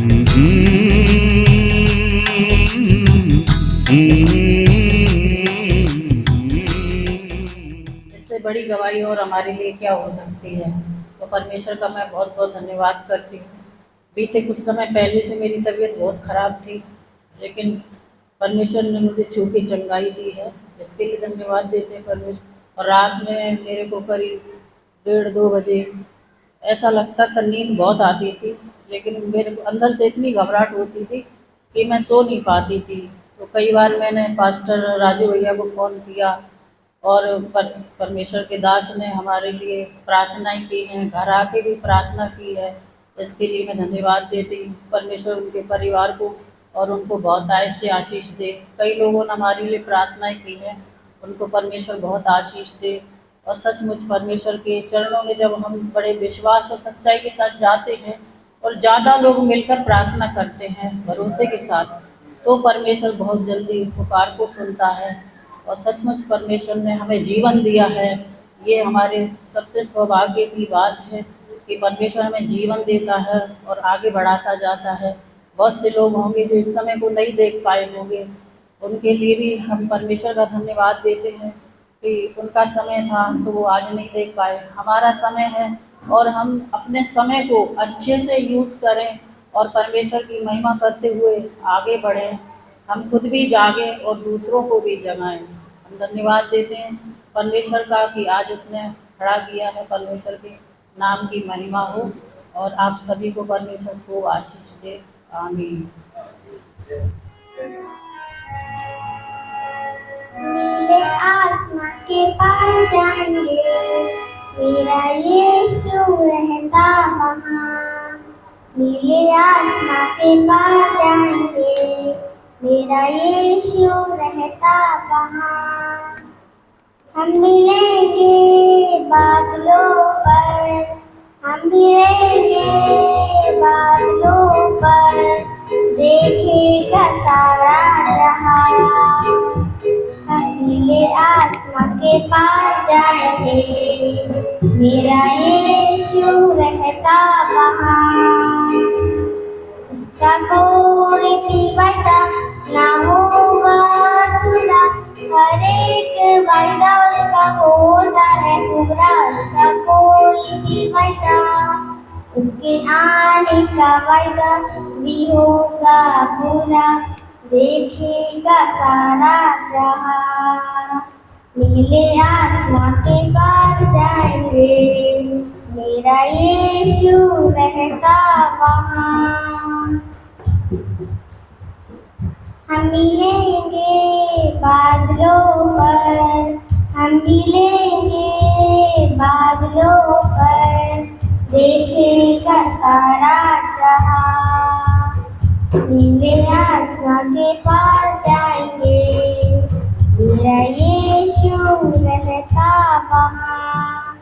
इससे बड़ी गवाही और हमारे लिए क्या हो सकती है। तो परमेश्वर का मैं बहुत बहुत धन्यवाद करती हूँ। बीते कुछ समय पहले से मेरी तबीयत बहुत ख़राब थी, लेकिन परमेश्वर ने मुझे छू के चंगाई दी है, इसके लिए धन्यवाद देते हैं परमेश्वर। और रात में मेरे को करीब 1:30-2 बजे ऐसा लगता था, नींद बहुत आती थी, लेकिन मेरे अंदर से इतनी घबराहट होती थी कि मैं सो नहीं पाती थी। तो कई बार मैंने पास्टर राजू भैया को फ़ोन किया और परमेश्वर के दास ने हमारे लिए प्रार्थनाएं की हैं, घर आके भी प्रार्थना की है। इसके लिए मैं धन्यवाद देती हूँ। परमेश्वर उनके परिवार को और उनको बहुत आयत से आशीष दे। कई लोगों ने हमारे लिए प्रार्थनाएं की हैं, उनको परमेश्वर बहुत आशीष दे। और सचमुच परमेश्वर के चरणों में जब हम बड़े विश्वास और सच्चाई के साथ जाते हैं और ज़्यादा लोग मिलकर प्रार्थना करते हैं भरोसे के साथ, तो परमेश्वर बहुत जल्दी पुकार को सुनता है। और सचमुच परमेश्वर ने हमें जीवन दिया है। ये हमारे सबसे सौभाग्य की बात है कि परमेश्वर हमें जीवन देता है और आगे बढ़ाता जाता है। बहुत से लोग होंगे जो इस समय को नहीं देख पाए होंगे, उनके लिए भी हम परमेश्वर का धन्यवाद देते हैं कि उनका समय था तो वो आज नहीं देख पाए। हमारा समय है और हम अपने समय को अच्छे से यूज़ करें और परमेश्वर की महिमा करते हुए आगे बढ़ें। हम खुद भी जागें और दूसरों को भी जगाएं। हम धन्यवाद देते हैं परमेश्वर का कि आज उसने खड़ा किया है। परमेश्वर के नाम की महिमा हो और आप सभी को परमेश्वर को आशीष दे। आमीन। नीले आसमां के पार जाएंगे, मेरा यीशु रहता वहाँ। नीले आसमां के पार जाएंगे, मेरा यीशु रहता वहाँ। हम मिलेंगे बादलों पर, हम मिलेंगे बादलों पर, देखेगा सारा जहां। हम नीले आसमां के पार जाएंगे, मेरा यीशु रहता वहाँ। उसका कोई भी वादा ना होगा अधूरा, हर एक वादा उसका होता है पूरा। उसका कोई भी वादा, उसके आने का वादा भी होगा पूरा, देखेगा सारा जहां। नीले आसमां के पार जाएंगे, मेरा यीशु रहता वहाँ। हम मिलेंगे बादलों पर, हम मिलेंगे बादलों पर, देखेगा सारा जहां। नीले आसमां के पार जाएंगे, मेरा यीशु रहता वहाँ।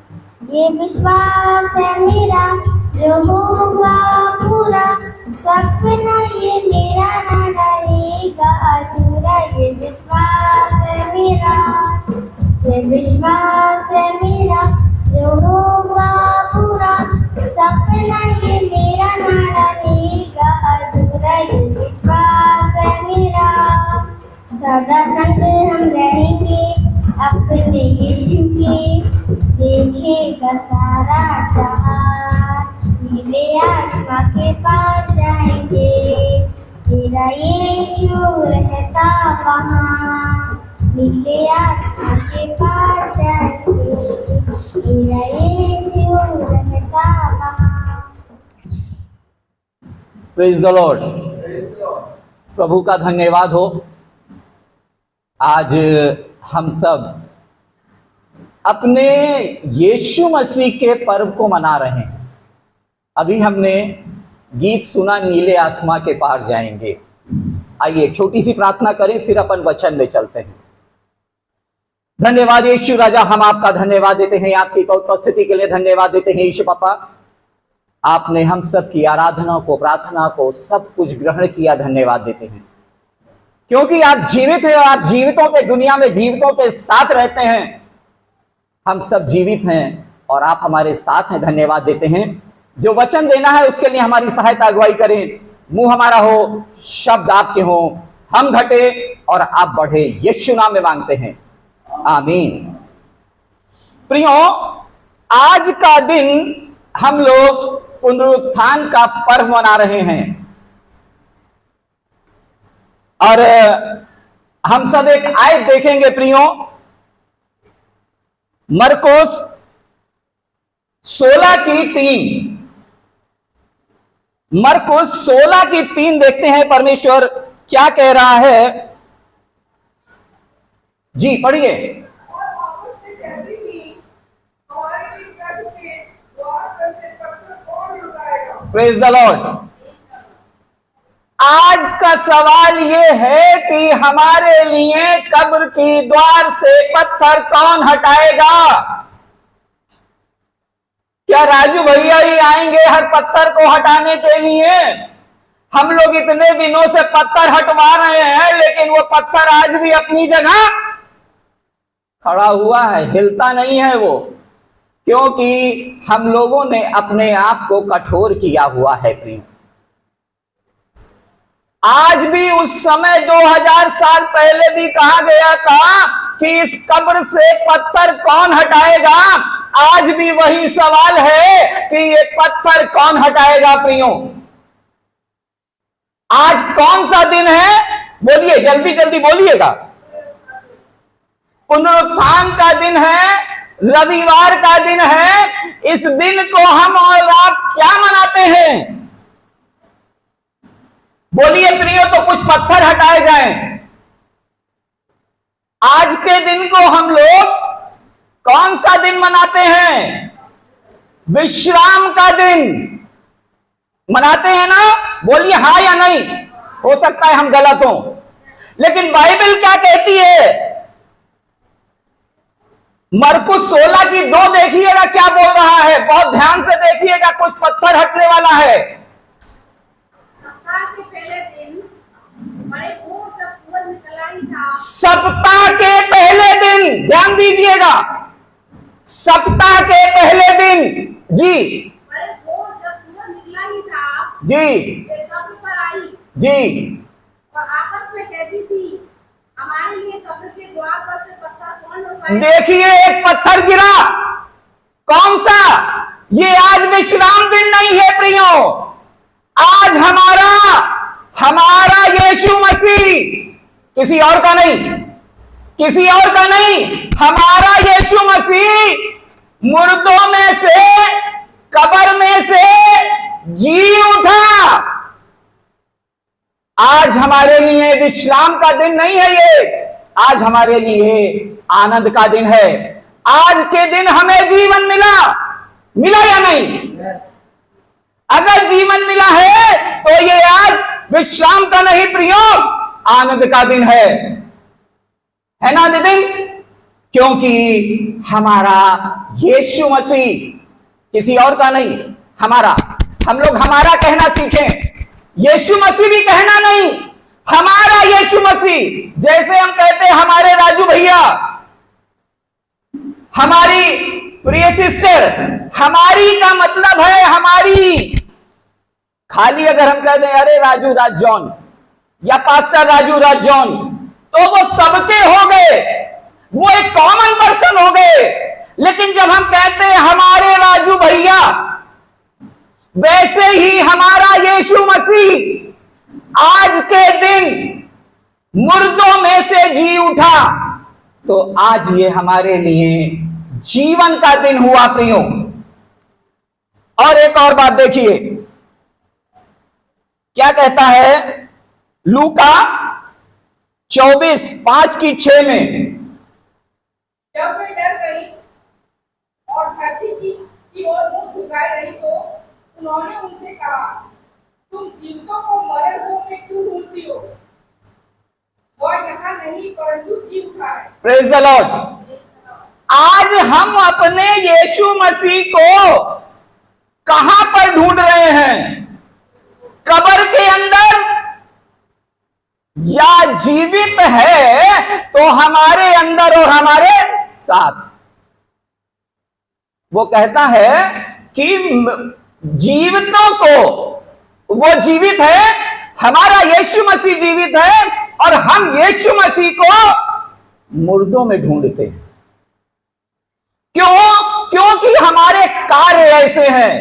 ये विश्वास है मेरा जो होगा पूरा, सपना ये मेरा ना रहेगा अधूरा। ये विश्वास है मेरा, ये विश्वास है मेरा जो होगा पूरा, सपना ये मेरा ना रहेगा अधूरा। ये विश्वास है मेरा, सदा संग हम रहेंगे अपने यीशु के, देखेगा सारा जहां। नीले आसमां के पार जाएंगे, मेरा यीशु रहता वहाँ। नीले आसमां के पार जाएंगे, मेरा यीशु रहता वहाँ। Praise the Lord. प्रभु का धन्यवाद हो। आज हम सब अपने यीशु मसीह के पर्व को मना रहे हैं। अभी हमने गीत सुना, नीले आसमां के पार जाएंगे। आइए छोटी सी प्रार्थना करें, फिर अपन वचन ले चलते हैं। धन्यवाद यीशु राजा, हम आपका धन्यवाद देते हैं, आपकी उपस्थिति के लिए धन्यवाद देते हैं। यीशु पापा, आपने हम सब की आराधना को, प्रार्थना को, सब कुछ ग्रहण किया। धन्यवाद देते हैं क्योंकि आप जीवित हैं और आप जीवितों के दुनिया में जीवितों के साथ रहते हैं। हम सब जीवित हैं और आप हमारे साथ हैं। धन्यवाद देते हैं। जो वचन देना है उसके लिए हमारी सहायता अगुवाई करें। मुंह हमारा हो, शब्द आपके हो, हम घटे और आप बढ़े, यीशु नाम में मांगते हैं, आमीन। प्रियो, आज का दिन हम लोग पुनरुत्थान का पर्व मना रहे हैं और हम सब एक आयत देखेंगे प्रियो, मरकुस 16:3। मरकुस 16:3 देखते हैं परमेश्वर क्या कह रहा है। जी पढ़िए। Praise the Lord. आज का सवाल यह है कि हमारे लिए कब्र की द्वार से पत्थर कौन हटाएगा? क्या राजू भैया ही आएंगे हर पत्थर को हटाने के लिए? हम लोग इतने दिनों से पत्थर हटवा रहे हैं, लेकिन वो पत्थर आज भी अपनी जगह खड़ा हुआ है, हिलता नहीं है वो, क्योंकि हम लोगों ने अपने आप को कठोर किया हुआ है प्रिय। आज भी उस समय 2000 साल पहले भी कहा गया था कि इस कब्र से पत्थर कौन हटाएगा। आज भी वही सवाल है कि ये पत्थर कौन हटाएगा प्रियो। आज कौन सा दिन है? बोलिए, जल्दी जल्दी बोलिएगा। पुनरुत्थान का दिन है, रविवार का दिन है। इस दिन को हम और आप क्या मनाते हैं? बोलिए प्रियो, तो कुछ पत्थर हटाए जाएं। आज के दिन को हम लोग कौन सा दिन मनाते हैं? विश्राम का दिन मनाते हैं ना? बोलिए हाँ या नहीं। हो सकता है हम गलत हों, लेकिन बाइबल क्या कहती है? मरकुस 16:2 देखिएगा क्या बोल रहा है, बहुत ध्यान से देखिएगा, कुछ पत्थर हटने वाला है। सप्ताह के पहले दिन बड़े भोर जब सूरज निकला ही था। सप्ताह के पहले दिन, ध्यान दीजिएगा, सप्ताह के पहले दिन, जी बड़े भोर जब सूरज निकला ही था, जी वे कब्र पर आई जी, और आपस में कहती थी, हमारे लिए कब्र के द्वार पर से पत्थर कौन उठाएगा? देखिए एक पत्थर गिरा। कौन सा? ये आज विश्राम दिन नहीं है प्रियो। आज हमारा यीशु मसीह, किसी और का नहीं, किसी और का नहीं, हमारा यीशु मसीह मुर्दों में से, कब्र में से जी उठा। आज हमारे लिए विश्राम का दिन नहीं है ये, आज हमारे लिए आनंद का दिन है। आज के दिन हमें जीवन मिला या नहीं? अगर जीवन मिला है तो ये आज विश्राम का नहीं प्रियो, आनंद का दिन है ना नितिन? क्योंकि हमारा यीशु मसीह, किसी और का नहीं, हमारा। हम लोग हमारा कहना सीखें, यीशु मसीह भी कहना नहीं, हमारा यीशु मसीह। जैसे हम कहते हैं हमारे राजू भैया, हमारी प्रिय सिस्टर, हमारी का मतलब है हमारी। खाली अगर हम कहते हैं अरे राजू राज जॉन या पास्टर राजू राज जॉन, तो वो सबके हो गए, वो एक कॉमन पर्सन हो गए। लेकिन जब हम कहते हैं हमारे राजू भैया, वैसे ही हमारा यीशु मसीह आज के दिन मुर्दों में से जी उठा, तो आज ये हमारे लिए जीवन का दिन हुआ प्रियो। और एक और बात देखिए क्या कहता है लूका 24:5-6 में। जब वे डर गई और धरती की ओर मुंह झुकाए रही तो उन्होंने उनसे कहा, तुम जीवितों को मरे हुओं में क्यों ढूंढती हो? वह यहाँ नहीं परंतु जी उठा है। Praise the Lord. आज हम अपने यीशु मसीह को कहां पर ढूंढ रहे हैं? कब्र के अंदर या जीवित है तो हमारे अंदर और हमारे साथ? वो कहता है कि जीवितों को, वो जीवित है हमारा यीशु मसीह जीवित है और हम यीशु मसीह को मुर्दों में ढूंढते हैं। क्यों? क्योंकि हमारे कार्य ऐसे हैं।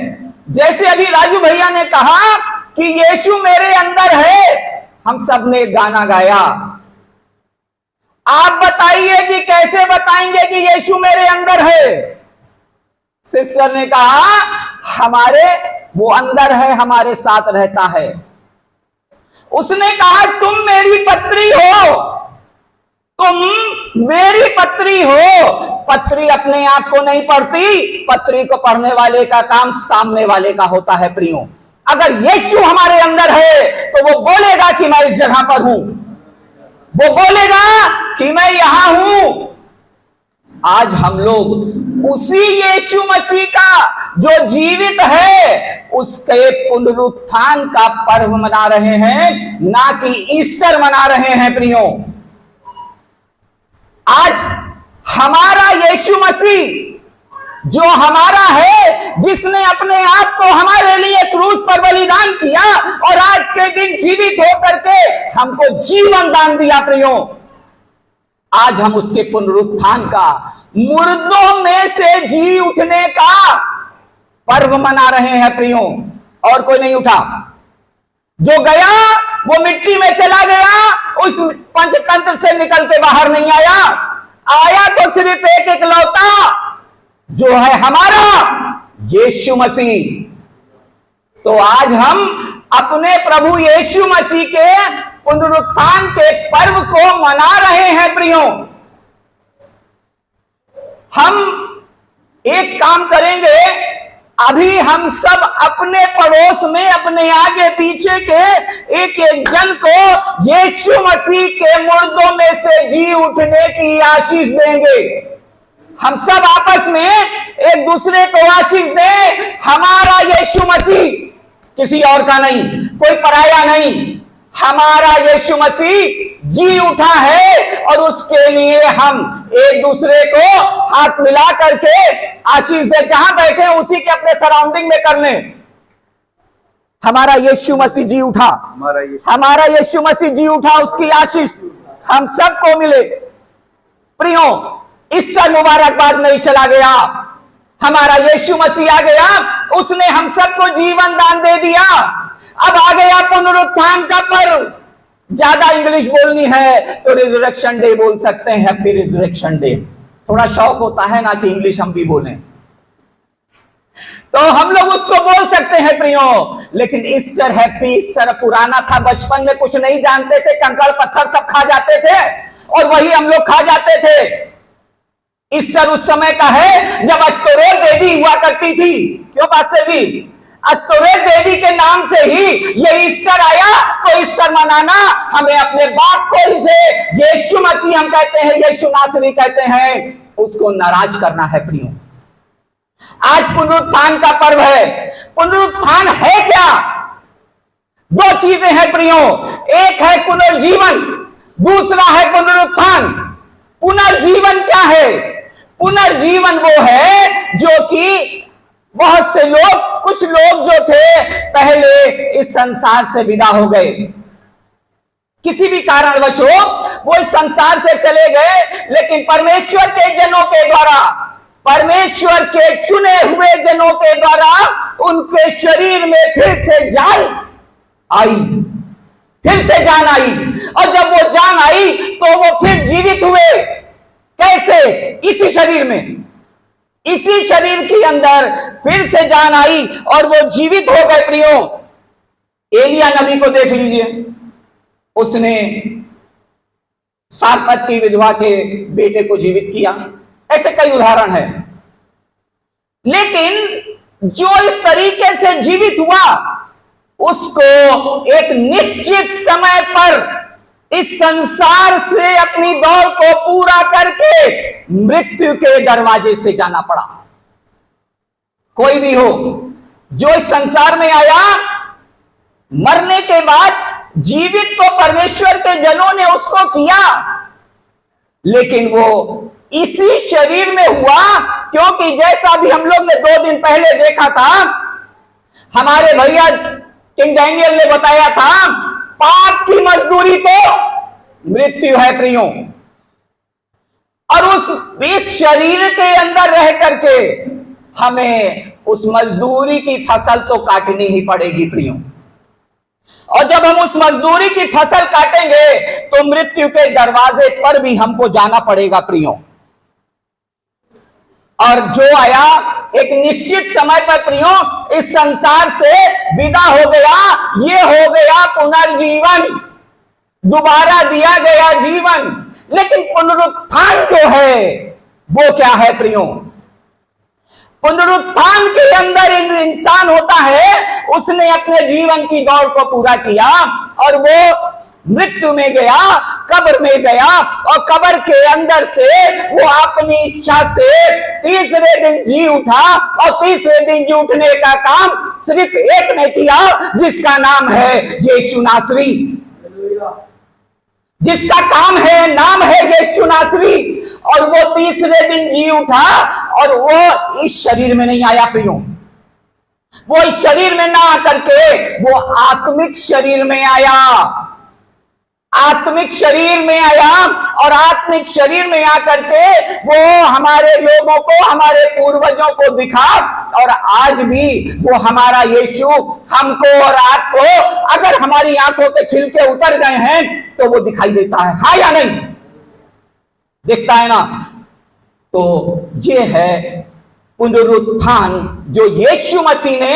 जैसे अभी राजू भैया ने कहा कि यीशु मेरे अंदर है, हम सब ने गाना गाया। आप बताइए कि कैसे बताएंगे कि यीशु मेरे अंदर है? सिस्टर ने कहा हमारे वो अंदर है, हमारे साथ रहता है। उसने कहा तुम मेरी पत्री हो, तुम मेरी पत्री हो। पत्री अपने आप को नहीं पढ़ती, पत्री को पढ़ने वाले का काम सामने वाले का होता है। प्रियो, अगर यीशु हमारे अंदर है तो वो बोलेगा कि मैं इस जगह पर हूं, वो बोलेगा कि मैं यहां हूं। आज हम लोग उसी यीशु मसीह का जो जीवित है उसके पुनरुत्थान का पर्व मना रहे हैं, ना कि ईस्टर मना रहे हैं। प्रियो, आज हमारा यीशु मसीह जो हमारा है, जिसने अपने आप को हमारे लिए क्रूस पर बलिदान किया और आज के दिन जीवित होकर के हमको जीवन दान दिया। प्रियो, आज हम उसके पुनरुत्थान का, मुर्दों में से जी उठने का पर्व मना रहे हैं। प्रियो, और कोई नहीं उठा, जो गया वो मिट्टी में चला गया, उस पंचतंत्र से निकल के बाहर नहीं आया। आया तो सिर्फ एक इकलौता जो है हमारा यीशु मसीह। तो आज हम अपने प्रभु यीशु मसीह के पुनरुत्थान के पर्व को मना रहे हैं। प्रियो, हम एक काम करेंगे, अभी हम सब अपने पड़ोस में, अपने आगे पीछे के एक एक जन को यीशु मसीह के मुर्दों में से जी उठने की आशीष देंगे। हम सब आपस में एक दूसरे को आशीष दें। हमारा यीशु मसीह, किसी और का नहीं, कोई पराया नहीं, हमारा यीशु मसीह जी उठा है और उसके लिए हम एक दूसरे को हाथ मिला करके आशीष दे। जहां बैठे हैं उसी के अपने सराउंडिंग में कर लें। हमारा यीशु मसीह जी उठा, हमारा यीशु मसीह जी उठा, उसकी आशीष हम सबको मिले। प्रियो, ईस्टर मुबारकबाद नहीं चला गया, हमारा यीशु मसीह आ गया, उसने हम सबको जीवन दान दे दिया। अब आ गया पुनरुत्थान का पर्व। ज्यादा इंग्लिश बोलनी है तो रिजरेक्शन डे बोल सकते हैं, हैप्पी रिजरेक्शन डे। थोड़ा शौक होता है ना कि इंग्लिश हम भी बोलें, तो हम लोग उसको बोल सकते हैं। प्रियो, लेकिन ईस्टर, हैप्पी ईस्टर पुराना था। बचपन में कुछ नहीं जानते थे, कंकड़ पत्थर सब खा जाते थे और वही हम लोग खा जाते थे। ईस्टर उस समय का है जब अस्तोरेल देवी हुआ करती थी। क्यों पास्टर जी? अस्तोरेल देवी के नाम से ही ये ईस्टर आया। तो ईस्टर मनाना हमें अपने बाप को ही से, यीशु मसीह हम कहते हैं, यीशु नासरी कहते हैं, उसको नाराज करना है। प्रियो, आज पुनरुत्थान का पर्व है। पुनरुत्थान है क्या? दो चीजें हैं प्रियो, एक है पुनर्जीवन, दूसरा है पुनरुत्थान। पुनर्जीवन क्या है? पुनर्जीवन वो है जो कि बहुत से लोग, कुछ लोग जो थे पहले इस संसार से विदा हो गए, किसी भी कारणवश हो वो इस संसार से चले गए, लेकिन परमेश्वर के जनों के द्वारा, परमेश्वर के चुने हुए जनों के द्वारा उनके शरीर में फिर से जान आई, फिर से जान आई। और जब वो जान आई तो वो फिर जीवित हुए। कैसे? इसी शरीर में, इसी शरीर के अंदर फिर से जान आई और वो जीवित हो गए। प्रियो, एलिया नबी को देख लीजिए, उसने सारपत की विधवा के बेटे को जीवित किया। ऐसे कई उदाहरण है, लेकिन जो इस तरीके से जीवित हुआ उसको एक निश्चित समय पर इस संसार से अपनी दौड़ को पूरा करके मृत्यु के दरवाजे से जाना पड़ा। कोई भी हो जो इस संसार में आया, मरने के बाद जीवित तो परमेश्वर के जनों ने उसको किया, लेकिन वो इसी शरीर में हुआ। क्योंकि जैसा भी हम लोग ने 2 दिन पहले देखा था, हमारे भैया किंग डैनियल ने बताया था, पाप की मजदूरी तो मृत्यु है प्रियो। और इस शरीर के अंदर रह करके हमें उस मजदूरी की फसल तो काटनी ही पड़ेगी प्रियो। और जब हम उस मजदूरी की फसल काटेंगे तो मृत्यु के दरवाजे पर भी हमको जाना पड़ेगा प्रियो। और जो आया एक निश्चित समय पर प्रियो इस संसार से विदा हो गया, ये हो गया पुनर्जीवन, दोबारा दिया गया जीवन। लेकिन पुनरुत्थान जो है वो क्या है प्रियो? पुनरुत्थान के अंदर इंसान होता है, उसने अपने जीवन की दौड़ को पूरा किया और वो मृत्यु में गया, कब्र में गया, और कब्र के अंदर से वो अपनी इच्छा से तीसरे दिन जी उठा। और तीसरे दिन जी उठने का काम सिर्फ एक ने किया, जिसका नाम है यीशु नासरी, जिसका काम है, नाम है यीशु नासरी। और वो तीसरे दिन जी उठा और वो इस शरीर में नहीं आया प्रियो। वो इस शरीर में ना आकर के वो आत्मिक शरीर में आया, आत्मिक शरीर में आया। और आत्मिक शरीर में आकर के वो हमारे लोगों को, हमारे पूर्वजों को दिखा। और आज भी वो हमारा यीशु हमको और आपको, अगर हमारी आंखों के छिलके उतर गए हैं तो वो दिखाई देता है, हाँ या नहीं? दिखता है ना? तो ये है पुनरुत्थान जो यीशु मसीह ने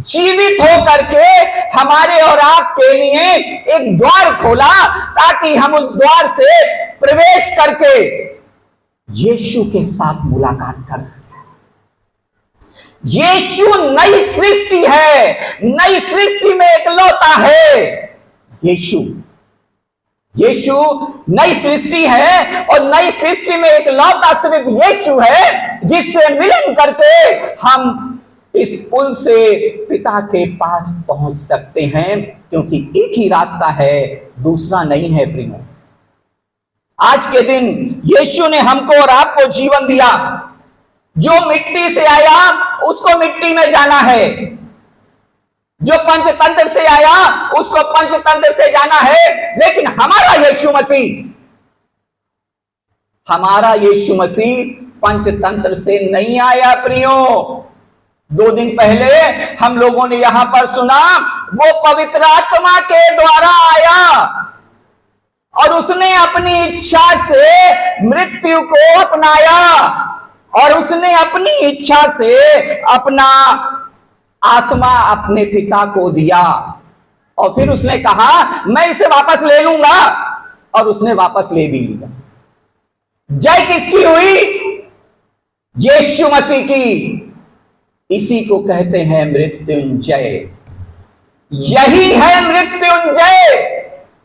जीवित होकर के हमारे और आपके लिए एक द्वार खोला, ताकि हम उस द्वार से प्रवेश करके यीशु के साथ मुलाकात कर सके। यीशु नई सृष्टि है, नई सृष्टि में एकलौता है यीशु। यीशु नई सृष्टि है और नई सृष्टि में एकलौता सिर्फ यीशु है, जिससे मिलन करके हम इस पुल से पिता के पास पहुंच सकते हैं, क्योंकि एक ही रास्ता है, दूसरा नहीं है प्रियो। आज के दिन यीशु ने हमको और आपको जीवन दिया। जो मिट्टी से आया उसको मिट्टी में जाना है, जो पंचतंत्र से आया उसको पंचतंत्र से जाना है। लेकिन हमारा यीशु मसीह पंचतंत्र से नहीं आया प्रियो। 2 दिन पहले हम लोगों ने यहां पर सुना, वो पवित्र आत्मा के द्वारा आया और उसने अपनी इच्छा से मृत्यु को अपनाया, और उसने अपनी इच्छा से अपना आत्मा अपने पिता को दिया। और फिर उसने कहा मैं इसे वापस ले लूंगा, और उसने वापस ले भी लिया। जय किसकी हुई? यीशु मसीह की। इसी को कहते हैं मृत्युंजय। यही है मृत्युंजय।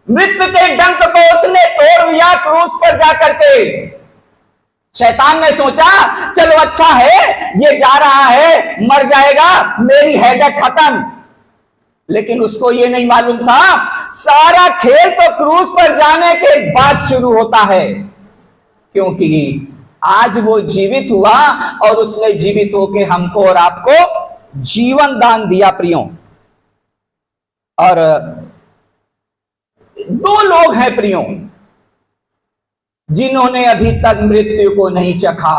मृत्यु के डंक को उसने तोड़ दिया क्रूस पर जाकर के। शैतान ने सोचा चलो अच्छा है, ये जा रहा है, मर जाएगा, मेरी हेडेक खत्म। लेकिन उसको ये नहीं मालूम था सारा खेल तो क्रूस पर जाने के बाद शुरू होता है, क्योंकि आज वो जीवित हुआ और उसने जीवित होके हमको और आपको जीवन दान दिया प्रियो। और 2 लोग हैं प्रियो जिन्होंने अभी तक मृत्यु को नहीं चखा।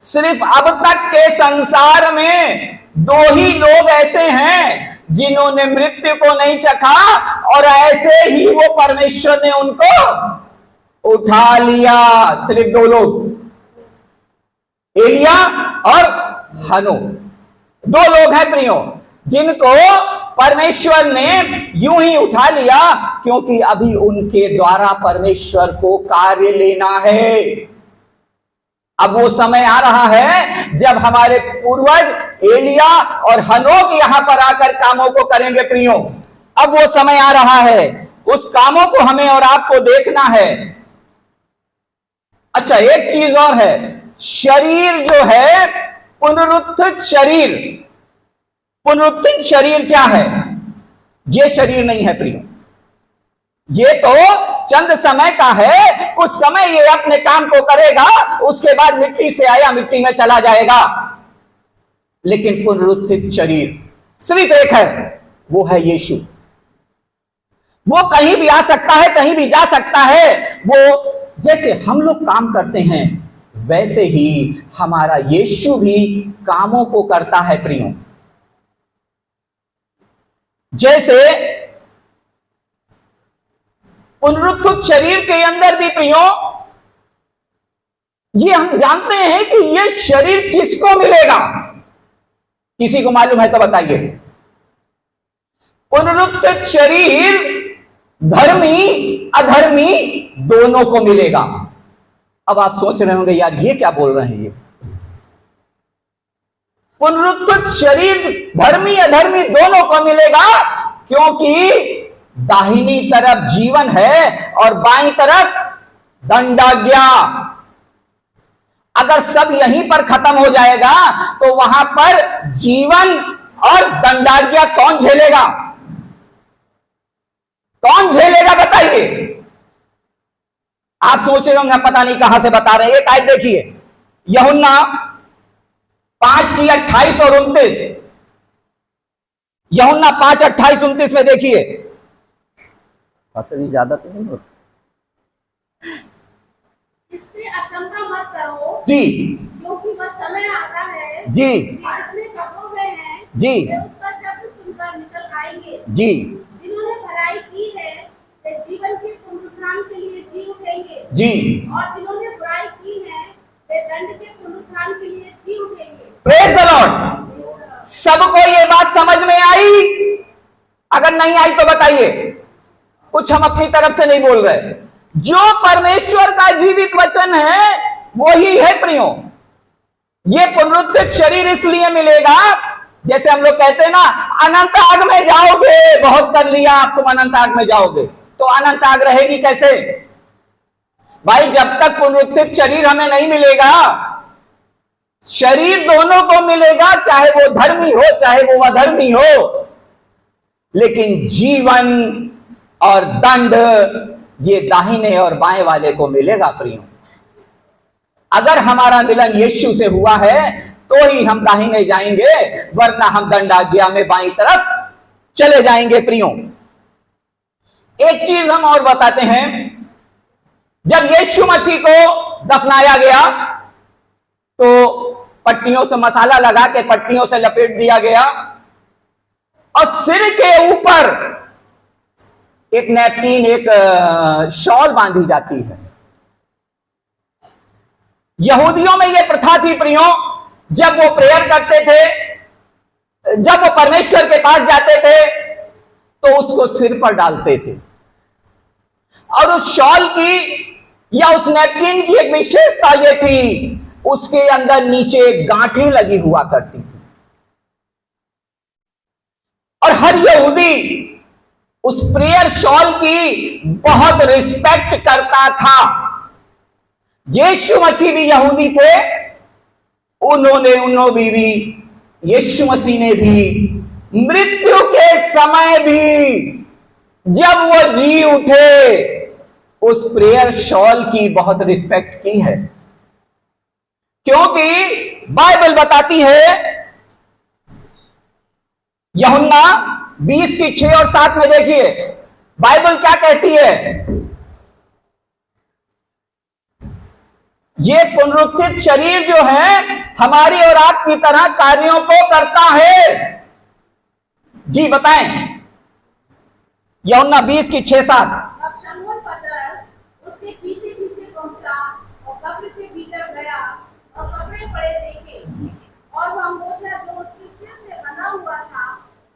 सिर्फ अब तक के संसार में 2 ही लोग ऐसे हैं जिन्होंने मृत्यु को नहीं चखा, और ऐसे ही वो परमेश्वर ने उनको उठा लिया। सिर्फ 2 लोग, एलिया और हनोक। 2 लोग हैं प्रियो जिनको परमेश्वर ने यूं ही उठा लिया, क्योंकि अभी उनके द्वारा परमेश्वर को कार्य लेना है। अब वो समय आ रहा है जब हमारे पूर्वज एलिया और हनोक यहां पर आकर कामों को करेंगे प्रियो। अब वो समय आ रहा है, उस कामों को हमें और आपको देखना है। अच्छा, एक चीज और है, शरीर जो है पुनरुत्थित शरीर। पुनरुत्थित शरीर क्या है? ये शरीर नहीं है प्रियो, ये तो चंद समय का है। कुछ समय ये अपने काम को करेगा, उसके बाद मिट्टी से आया मिट्टी में चला जाएगा। लेकिन पुनरुत्थित शरीर सिर्फ एक है, वो है यीशु। वो कहीं भी आ सकता है, कहीं भी जा सकता है। वो जैसे हम लोग काम करते हैं वैसे ही हमारा यीशु भी कामों को करता है प्रियों। जैसे पुनरुत्थित शरीर के अंदर भी प्रियों, ये हम जानते हैं कि ये शरीर किसको मिलेगा? किसी को मालूम है तो बताइए। पुनरुत्थित शरीर धर्मी अधर्मी दोनों को मिलेगा। अब आप सोच रहे होंगे यार ये क्या बोल रहे हैं ये? पुनरुत्थित शरीर धर्मी अधर्मी दोनों को मिलेगा, क्योंकि दाहिनी तरफ जीवन है और बाईं तरफ दंडाज्ञा। अगर सब यहीं पर खत्म हो जाएगा तो वहां पर जीवन और दंडाज्ञा कौन झेलेगा? कौन झेलेगा बताइए? आप सोच रहे होंगे पता नहीं कहां से बता रहे हैं। एक आयत देखिए, यूहन्ना 5 की 28 और 29। यूहन्ना 5, 28, 29 में देखिए। ज्यादा तो नहीं होता, इससे अचंभा मत करो जी, क्योंकि वह समय आता है जी, कि जितने कपड़ों में हैं जी, वे उसका शब्द सुनकर निकल आएंगे। जी, जिन्होंने भलाई की है वे जीवन के पुनरुत्थान के लिए जी उठेंगे, जी। और जिन्होंने बुराई की है वे दंड के पुनरुत्थान के लिए जी उठेंगे। Praise the Lord. सबको ये बात समझ में आई? अगर नहीं आई तो बताइए, कुछ हम अपनी तरफ से नहीं बोल रहे। जो परमेश्वर का जीवित वचन है वही है प्रियो। ये पुनरुत्थित शरीर इसलिए मिलेगा, जैसे हम लोग कहते हैं ना, अनंत आग में जाओगे, बहुत कर लिया आप, तुम अनंत आग में जाओगे। तो अनंत आग रहेगी कैसे भाई? जब तक पुनरुत्थित शरीर हमें नहीं मिलेगा, शरीर दोनों को मिलेगा, चाहे वो धर्मी हो चाहे वो अधर्मी हो, लेकिन जीवन और दंड ये दाहिने और बाएं वाले को मिलेगा प्रियो। अगर हमारा मिलन यीशु से हुआ है तो ही हम दाहिने जाएंगे, वरना हम दंडाज्ञा में बाईं तरफ चले जाएंगे प्रियो। एक चीज हम और बताते हैं, जब यीशु मसीह को दफनाया गया तो पट्टियों से मसाला लगा के पट्टियों से लपेट दिया गया, और सिर के ऊपर एक नैपकिन, एक शॉल बांधी जाती है। यहूदियों में यह प्रथा थी प्रियो, जब वो प्रेयर करते थे, जब वो परमेश्वर के पास जाते थे तो उसको सिर पर डालते थे। और उस शॉल की या उस नैपकिन की एक विशेषता यह थी, उसके अंदर नीचे गांठी लगी हुआ करती थी। और हर यहूदी उस प्रेयर शॉल की बहुत रिस्पेक्ट करता था। यीशु मसीह भी यहूदी थे, उन्होंने भी यीशु मसीह ने भी मृत्यु के समय भी जब वो जी उठे उस प्रेयर शॉल की बहुत रिस्पेक्ट की है, क्योंकि बाइबल बताती है, यूहन्ना 20 की 6 और 7 में देखिए बाइबल क्या कहती है। ये पुनरुत्थित शरीर जो है हमारी और आपकी तरह कार्यों को करता है। जी बताएं, यूहन्ना 20 की 6-7। अब शमूएल पतरस उसके पीछे पीछे पहुंचा और कब्र के भीतर गया और कपड़े पड़े देखे, और वह मोजा जो उसके सिर से बना हुआ था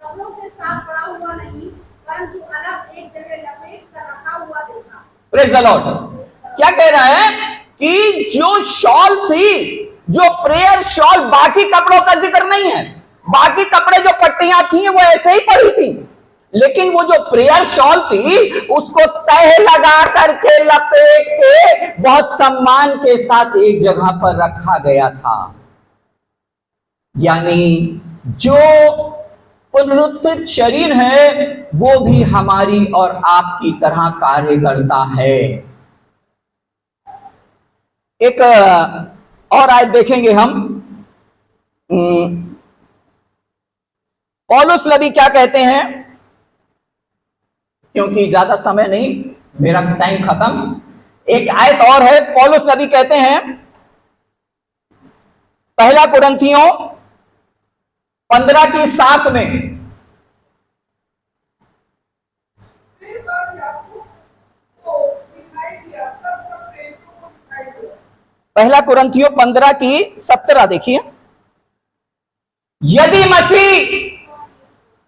कपड़ों के साथ पड़ा हुआ नहीं, परंतु अलग एक जगह लपेट कर रखा हुआ देखा। Praise the Lord. क्या कह रहा है कि जो शॉल थी, जो प्रेयर शॉल, बाकी कपड़ों का जिक्र नहीं है, बाकी कपड़े जो पट्टियां थी वो ऐसे ही पड़ी थी, लेकिन वो जो प्रेयर शॉल थी उसको तह लगा करके लपेट के बहुत सम्मान के साथ एक जगह पर रखा गया था। यानी जो पुनरुत्थित शरीर है वो भी हमारी और आपकी तरह कार्य करता है। एक और आयत देखेंगे हम, पौलुस नबी क्या कहते हैं, क्योंकि ज्यादा समय नहीं, मेरा टाइम खत्म। एक आयत और है, पौलुस नबी कहते हैं पहला कुरिन्थियों 15:7 में, फिर बात याकूब को दिखाई दिया, तब सब प्रेरितों को दिखाई दिया। पहला कुरिन्थियों 15:17 देखिए, यदि मसीह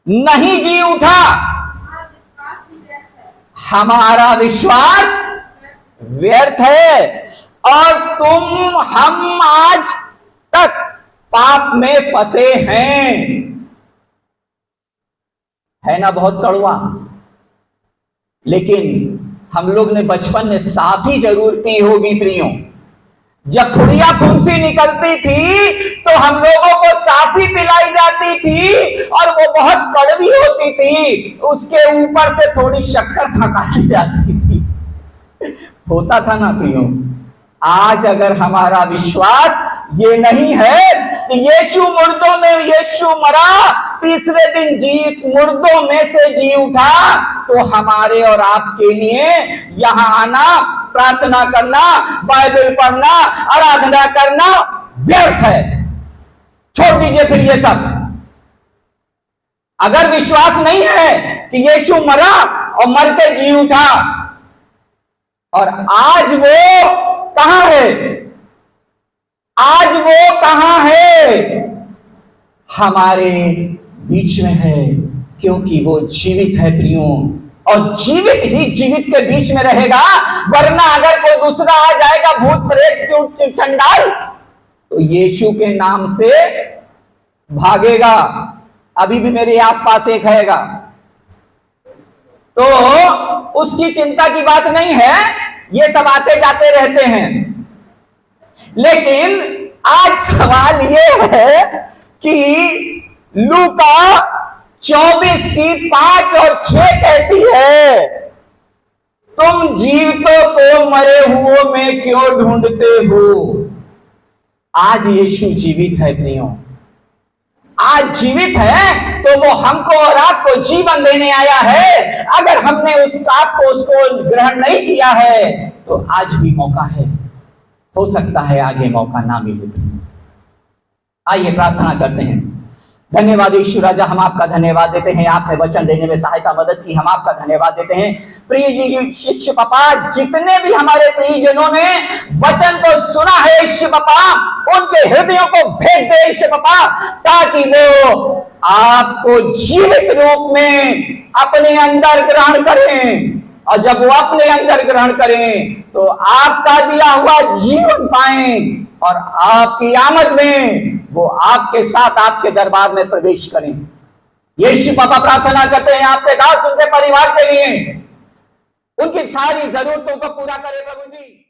नहीं जी उठा हमारा विश्वास व्यर्थ है और हम आज तक पाप में फंसे हैं। है ना बहुत कड़वा, लेकिन हम लोग ने बचपन में साफी जरूर पी होगी प्रियो। जब खुड़िया फुंसी निकलती थी तो हम लोगों को साफी पिलाई जाती थी और वो बहुत कड़वी होती थी, उसके ऊपर से थोड़ी शक्कर फंकाई जाती थी। होता था ना प्रियो। आज अगर हमारा विश्वास ये नहीं है कि यीशु मुर्दों में यीशु मरा, तीसरे दिन मुर्दों में से जी उठा, तो हमारे और आपके लिए यहां आना, प्रार्थना करना, बाइबल पढ़ना, आराधना करना व्यर्थ है। छोड़ दीजिए फिर ये सब। अगर विश्वास नहीं है कि यीशु मरा और मर के जी उठा, और आज वो कहां है, आज वो कहां है, हमारे बीच में है, क्योंकि वो जीवित है प्रियो, और जीवित ही जीवित के बीच में रहेगा। वरना अगर कोई दूसरा आ जाएगा, भूत प्रेत चंडाल, तो यीशु के नाम से भागेगा। अभी भी मेरे आसपास एक हैगा, तो उसकी चिंता की बात नहीं है, ये सब आते जाते रहते हैं। लेकिन आज सवाल ये है कि लूका 24:5 और 6 कहती है, तुम जीवितों को मरे हुओं में क्यों ढूंढते हो। आज यीशु जीवित है प्रियो, आज जीवित है, तो वो हमको और आपको जीवन देने आया है। अगर हमने उसको ग्रहण नहीं किया है तो आज भी मौका है, हो सकता है आगे मौका ना मिले। आइए प्रार्थना करते हैं। धन्यवाद यीशु राजा, हम आपका धन्यवाद देते हैं, आपने वचन देने में सहायता मदद की, हम आपका धन्यवाद देते हैं। प्रिय जी शिष्य पापा, जितने भी हमारे प्रियजनों ने वचन को सुना है यीशु पापा, उनके हृदयों को भेद दे यीशु पापा, ताकि वो आपको जीवित रूप में अपने अंदर ग्रहण करें, और जब वो अपने अंदर ग्रहण करें तो आपका दिया हुआ जीवन पाएं, और आपकी आमद में वो आपके साथ आपके दरबार में प्रवेश करें। यीशु पापा प्रार्थना करते हैं आपके दास उनके परिवार के लिए, उनकी सारी जरूरतों को पूरा करें प्रभु जी।